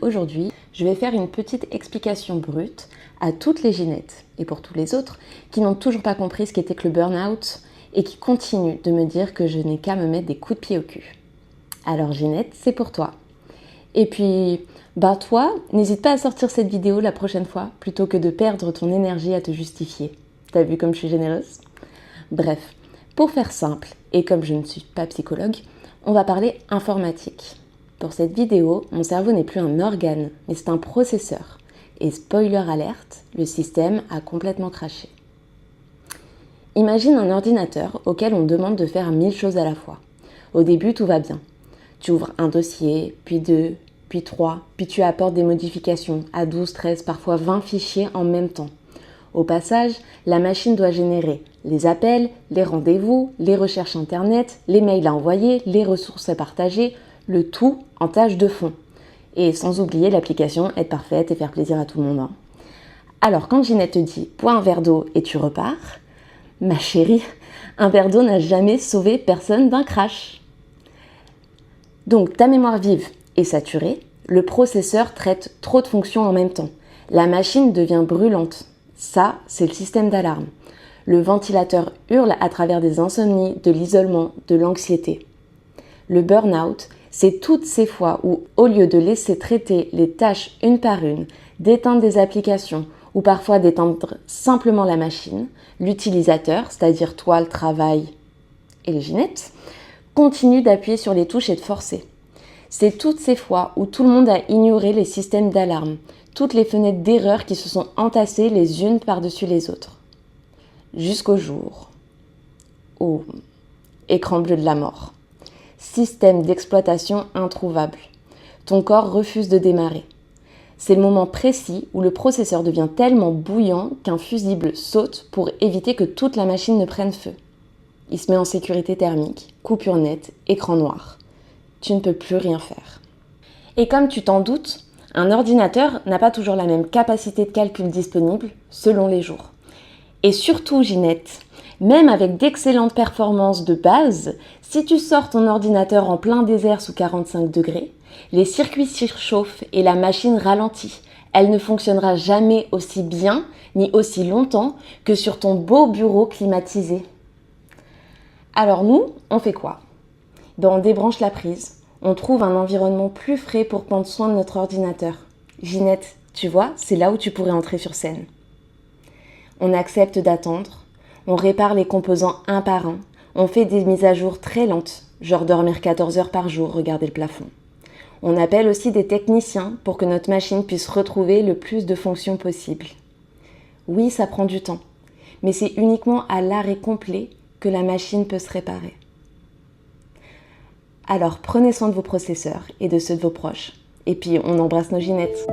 aujourd'hui, je vais faire une petite explication brute à toutes les Ginettes et pour tous les autres qui n'ont toujours pas compris ce qu'était que le burn-out et qui continuent de me dire que je n'ai qu'à me mettre des coups de pied au cul. Alors Ginette, c'est pour toi. Et puis, toi, n'hésite pas à sortir cette vidéo la prochaine fois plutôt que de perdre ton énergie à te justifier. T'as vu comme je suis généreuse? Bref, pour faire simple, et comme je ne suis pas psychologue, on va parler informatique. Pour cette vidéo, mon cerveau n'est plus un organe, mais c'est un processeur. Et spoiler alerte, le système a complètement craché. Imagine un ordinateur auquel on demande de faire 1000 choses à la fois. Au début, tout va bien. Tu ouvres un dossier, puis 2, puis 3, puis tu apportes des modifications à 12, 13, parfois 20 fichiers en même temps. Au passage, la machine doit générer les appels, les rendez-vous, les recherches internet, les mails à envoyer, les ressources à partager, le tout en tâche de fond. Et sans oublier l'application être parfaite et faire plaisir à tout le monde. Alors quand Ginette te dit « bois un verre d'eau et tu repars », ma chérie, un verre d'eau n'a jamais sauvé personne d'un crash. Donc ta mémoire vive est saturée, le processeur traite trop de fonctions en même temps. La machine devient brûlante. Ça, c'est le système d'alarme. Le ventilateur hurle à travers des insomnies, de l'isolement, de l'anxiété. Le burn-out, c'est toutes ces fois où, au lieu de laisser traiter les tâches une par une, d'éteindre des applications ou parfois d'éteindre simplement la machine, l'utilisateur, c'est-à-dire toi, le travail et les Ginettes, continue d'appuyer sur les touches et de forcer. C'est toutes ces fois où tout le monde a ignoré les systèmes d'alarme, toutes les fenêtres d'erreur qui se sont entassées les unes par-dessus les autres. Jusqu'au jour où, écran bleu de la mort, système d'exploitation introuvable, ton corps refuse de démarrer. C'est le moment précis où le processeur devient tellement bouillant qu'un fusible saute pour éviter que toute la machine ne prenne feu. Il se met en sécurité thermique, coupure nette, écran noir. Tu ne peux plus rien faire. Et comme tu t'en doutes, un ordinateur n'a pas toujours la même capacité de calcul disponible selon les jours. Et surtout, Ginette, même avec d'excellentes performances de base, si tu sors ton ordinateur en plein désert sous 45 degrés, les circuits surchauffent et la machine ralentit. Elle ne fonctionnera jamais aussi bien ni aussi longtemps que sur ton beau bureau climatisé. Alors nous, on fait quoi? On débranche la prise, on trouve un environnement plus frais pour prendre soin de notre ordinateur. Ginette, tu vois, c'est là où tu pourrais entrer sur scène. On accepte d'attendre, on répare les composants un par un, on fait des mises à jour très lentes, genre dormir 14 heures par jour, regarder le plafond. On appelle aussi des techniciens pour que notre machine puisse retrouver le plus de fonctions possible. Oui, ça prend du temps, mais c'est uniquement à l'arrêt complet que la machine peut se réparer. Alors prenez soin de vos processeurs et de ceux de vos proches. Et puis on embrasse nos Ginettes.